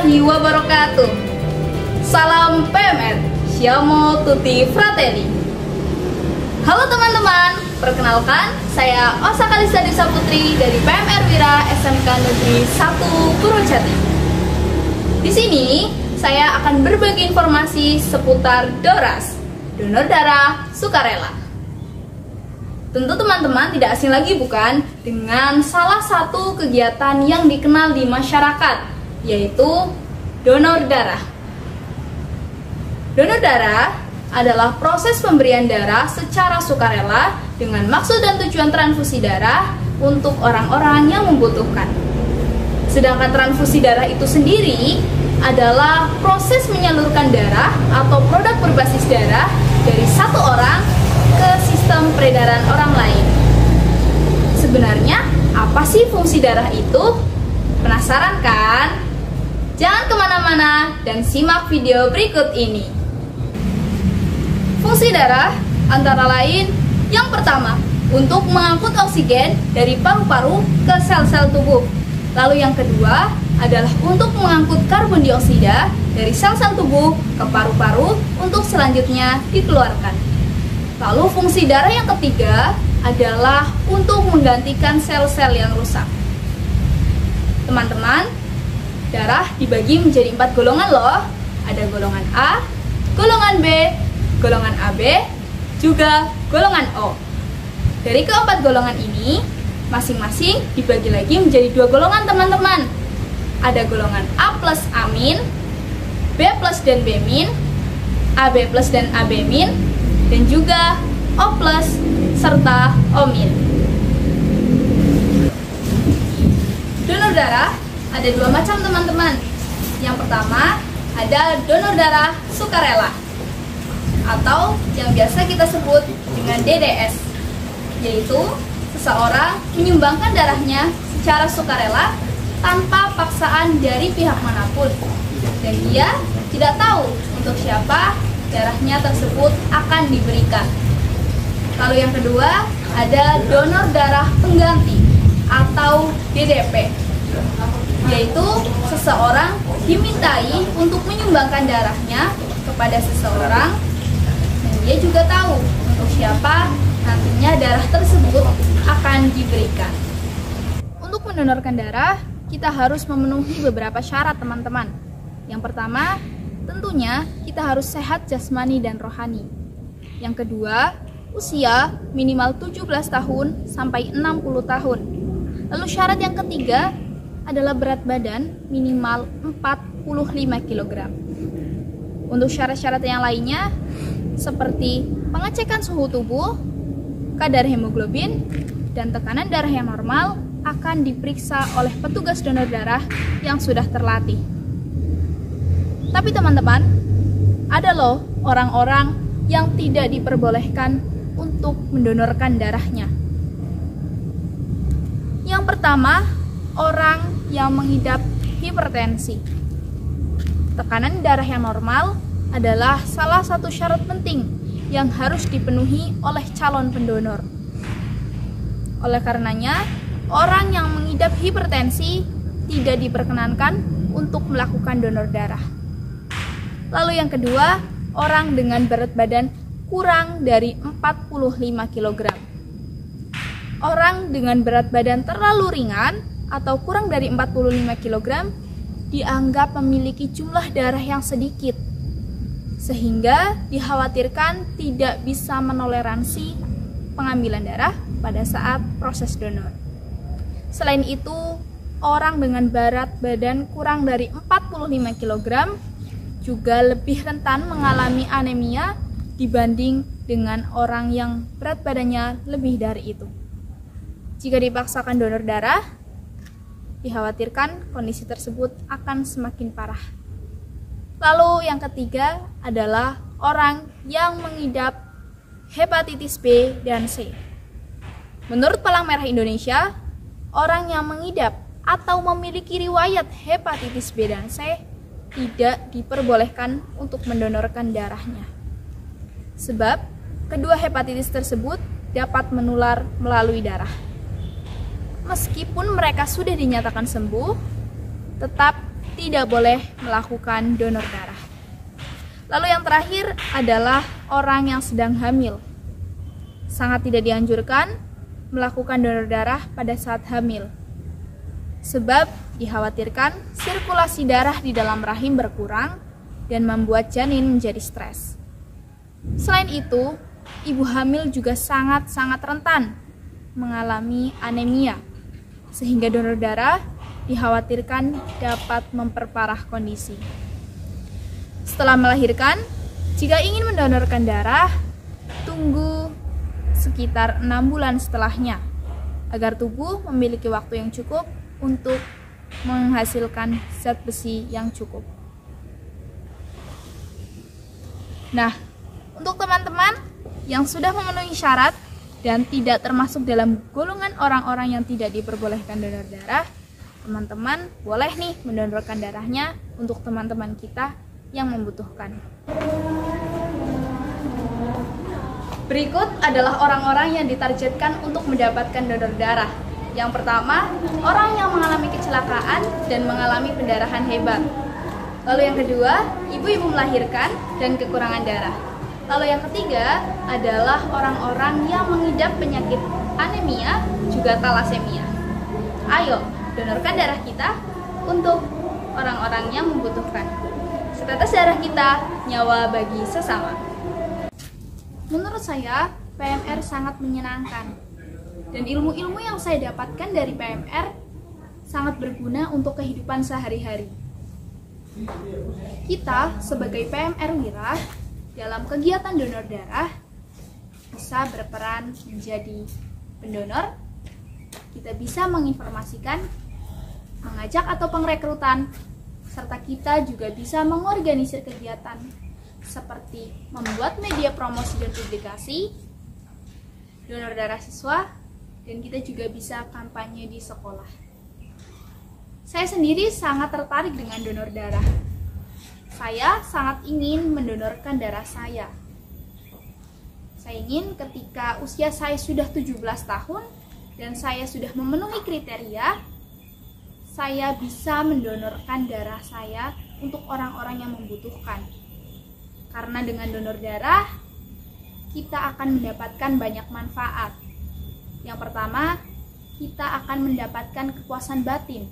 warahmatullahi wabarakatuh. Salam PMR, Siamo Tutti Fratelli. Halo teman-teman, perkenalkan saya Osa Kalista Desa Putri dari PMR Wira SMK Negeri 1 Purwojati. Di sini saya akan berbagi informasi seputar DORAS, donor darah sukarela. Tentu teman-teman tidak asing lagi bukan dengan salah satu kegiatan yang dikenal di masyarakat, yaitu donor darah. Donor darah adalah proses pemberian darah secara sukarela dengan maksud dan tujuan transfusi darah untuk orang-orang yang membutuhkan. Sedangkan transfusi darah itu sendiri adalah proses menyalurkan darah atau produk berbasis darah dari satu orang ke sistem peredaran orang lain. Sebenarnya apa sih fungsi darah itu? Penasaran kan? Jangan kemana-mana dan simak video berikut ini. Fungsi darah antara lain yang pertama, untuk mengangkut oksigen dari paru-paru ke sel-sel tubuh. Lalu yang kedua adalah untuk mengangkut karbon dioksida dari sel-sel tubuh ke paru-paru untuk selanjutnya dikeluarkan. Lalu fungsi darah yang ketiga adalah untuk menggantikan sel-sel yang rusak. Teman-teman, darah dibagi menjadi 4 golongan loh. Ada golongan A, golongan B, golongan AB, juga golongan O. Dari keempat golongan ini, masing-masing dibagi lagi menjadi 2 golongan teman-teman. Ada golongan A plus amin, B plus dan B min, AB plus dan AB min, dan juga O plus serta O min. Donor darah ada 2 macam teman-teman. Yang pertama ada donor darah sukarela atau yang biasa kita sebut dengan DDS, yaitu seseorang menyumbangkan darahnya secara sukarela tanpa paksaan dari pihak manapun, dan dia tidak tahu untuk siapa darahnya tersebut akan diberikan. Lalu yang kedua ada donor darah pengganti atau DDP, yaitu seseorang dimintai untuk menyumbangkan darahnya kepada seseorang dan dia juga tahu untuk siapa nantinya darah tersebut akan diberikan. Untuk mendonorkan darah kita harus memenuhi beberapa syarat teman-teman. Yang pertama, tentunya kita harus sehat jasmani dan rohani. Yang kedua, usia minimal 17 tahun sampai 60 tahun. Lalu syarat yang ketiga adalah berat badan minimal 45 kg. Untuk syarat-syarat yang lainnya seperti pengecekan suhu tubuh, kadar hemoglobin, dan tekanan darah yang normal akan diperiksa oleh petugas donor darah yang sudah terlatih. Tapi teman-teman, ada loh orang-orang yang tidak diperbolehkan untuk mendonorkan darahnya. Yang pertama, orang yang mengidap hipertensi. Tekanan darah yang normal adalah salah satu syarat penting yang harus dipenuhi oleh calon pendonor. Oleh karenanya, orang yang mengidap hipertensi tidak diperkenankan untuk melakukan donor darah. Lalu yang kedua, orang dengan berat badan kurang dari 45 kg. Orang dengan berat badan terlalu ringan atau kurang dari 45 kg dianggap memiliki jumlah darah yang sedikit, sehingga dikhawatirkan tidak bisa menoleransi pengambilan darah pada saat proses donor. Selain itu, orang dengan berat badan kurang dari 45 kg juga lebih rentan mengalami anemia dibanding dengan orang yang berat badannya lebih dari itu. Jika dipaksakan donor darah, dikhawatirkan kondisi tersebut akan semakin parah. Lalu yang ketiga adalah orang yang mengidap hepatitis B dan C. Menurut Palang Merah Indonesia, orang yang mengidap atau memiliki riwayat hepatitis B dan C tidak diperbolehkan untuk mendonorkan darahnya. Sebab kedua hepatitis tersebut dapat menular melalui darah. Meskipun mereka sudah dinyatakan sembuh, tetap tidak boleh melakukan donor darah. Lalu yang terakhir adalah orang yang sedang hamil. Sangat tidak dianjurkan melakukan donor darah pada saat hamil, sebab dikhawatirkan sirkulasi darah di dalam rahim berkurang dan membuat janin menjadi stres. Selain itu, ibu hamil juga sangat-sangat rentan mengalami anemia, sehingga donor darah dikhawatirkan dapat memperparah kondisi. Setelah melahirkan, jika ingin mendonorkan darah, tunggu sekitar 6 bulan setelahnya, agar tubuh memiliki waktu yang cukup untuk menghasilkan zat besi yang cukup. Nah, untuk teman-teman yang sudah memenuhi syarat dan tidak termasuk dalam golongan orang-orang yang tidak diperbolehkan donor darah, teman-teman boleh nih mendonorkan darahnya untuk teman-teman kita yang membutuhkan. Berikut adalah orang-orang yang ditargetkan untuk mendapatkan donor darah. Yang pertama, orang yang mengalami kecelakaan dan mengalami pendarahan hebat. Lalu yang kedua, ibu-ibu melahirkan dan kekurangan darah. Lalu yang ketiga adalah orang-orang yang mengidap penyakit anemia juga talasemia. Ayo, donorkan darah kita untuk orang-orang yang membutuhkan. Setetes darah kita, nyawa bagi sesama. Menurut saya, PMR sangat menyenangkan. Dan ilmu-ilmu yang saya dapatkan dari PMR sangat berguna untuk kehidupan sehari-hari. Kita sebagai PMR Wira dalam kegiatan donor darah bisa berperan menjadi pendonor. Kita bisa menginformasikan, mengajak atau pengrekrutan, serta kita juga bisa mengorganisir kegiatan seperti membuat media promosi dan publikasi, donor darah siswa, dan kita juga bisa kampanye di sekolah. Saya sendiri sangat tertarik dengan donor darah. Saya sangat ingin mendonorkan darah saya. Saya ingin ketika usia saya sudah 17 tahun dan saya sudah memenuhi kriteria, saya bisa mendonorkan darah saya untuk orang-orang yang membutuhkan. Karena dengan donor darah, kita akan mendapatkan banyak manfaat. Yang pertama, kita akan mendapatkan kepuasan batin.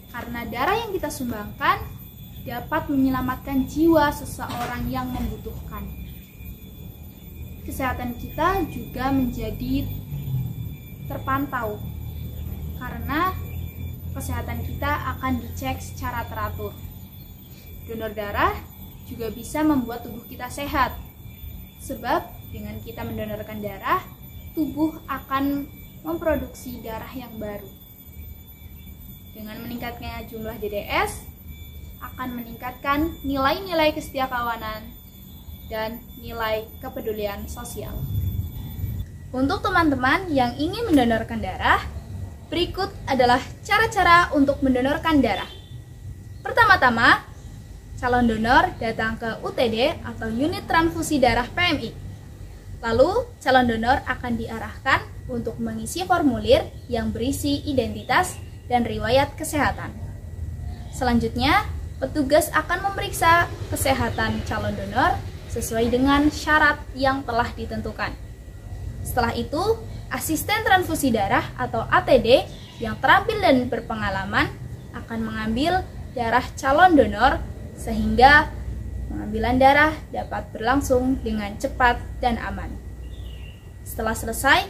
Karena darah yang kita sumbangkan dapat menyelamatkan jiwa seseorang yang membutuhkan. Kesehatan kita juga menjadi terpantau. Karena kesehatan kita akan dicek secara teratur. Donor darah juga bisa membuat tubuh kita sehat. Sebab dengan kita mendonorkan darah, tubuh akan memproduksi darah yang baru. Dengan meningkatnya jumlah DDS, akan meningkatkan nilai-nilai kesetiakawanan dan nilai kepedulian sosial. Untuk teman-teman yang ingin mendonorkan darah, berikut adalah cara-cara untuk mendonorkan darah. Pertama-tama, calon donor datang ke UTD atau Unit Transfusi Darah PMI. Lalu, calon donor akan diarahkan untuk mengisi formulir yang berisi identitas dan riwayat kesehatan. Selanjutnya, petugas akan memeriksa kesehatan calon donor sesuai dengan syarat yang telah ditentukan. Setelah itu, asisten transfusi darah atau ATD yang terampil dan berpengalaman akan mengambil darah calon donor sehingga pengambilan darah dapat berlangsung dengan cepat dan aman. Setelah selesai,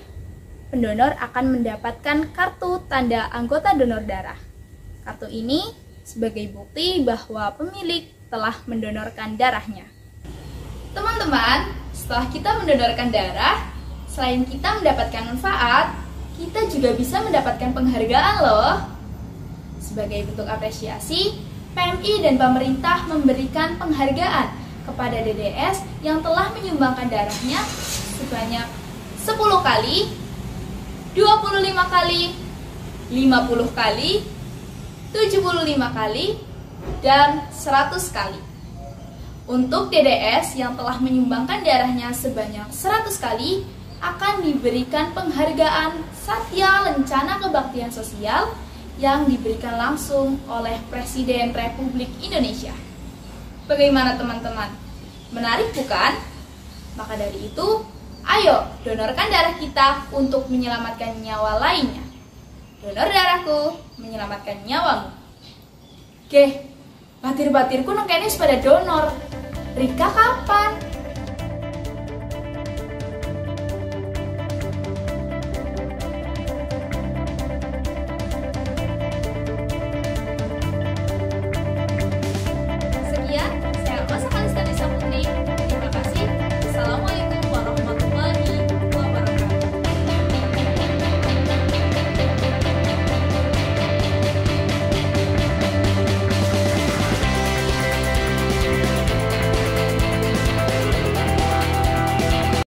pendonor akan mendapatkan kartu tanda anggota donor darah. Kartu ini sebagai bukti bahwa pemilik telah mendonorkan darahnya. Teman-teman, setelah kita mendonorkan darah, selain kita mendapatkan manfaat, kita juga bisa mendapatkan penghargaan loh. Sebagai bentuk apresiasi, PMI dan pemerintah memberikan penghargaan kepada DDS yang telah menyumbangkan darahnya sebanyak 10 kali, 25 kali, 50 kali, 75 kali, dan 100 kali. Untuk DDS yang telah menyumbangkan darahnya sebanyak 100 kali akan diberikan penghargaan Satya Lencana Kebaktian Sosial yang diberikan langsung oleh Presiden Republik Indonesia. Bagaimana teman-teman? Menarik bukan? Maka dari itu, ayo donorkan darah kita untuk menyelamatkan nyawa lainnya. Donor darahku menyelamatkan nyawamu. Oke, batir-batirku nengkenis pada donor. Rika kapan?